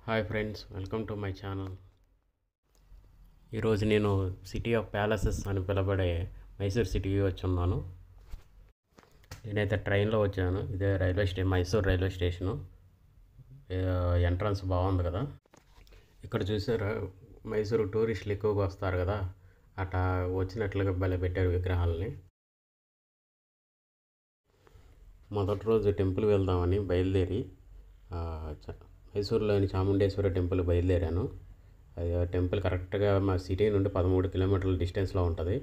Hi friends, welcome to my channel. ఈరోజు నేను city of palaces అని పిలబడే మైసూర్ సిటీకి వచ్చున్నాను. నేనైతే ట్రైన్లో వచ్చాను. ఇదే మైసూర్ రైల్వే స్టేషను. ఎంట్రన్స్ బాగుంది కదా. ఇక్కడ చూసారా, మైసూరు టూరిస్టులు ఎక్కువగా వస్తారు కదా, అట్లా వచ్చినట్లుగా భలే పెట్టారు విగ్రహాలని. మొదటి రోజు టెంపుల్ వెళ్దామని బయలుదేరి మైసూరులోని చాముండేశ్వరి టెంపుల్ బయలుదేరాను. అది టెంపుల్ కరెక్ట్గా మా సిటీ నుండి 13 కిలోమీటర్ల డిస్టెన్స్లో ఉంటుంది.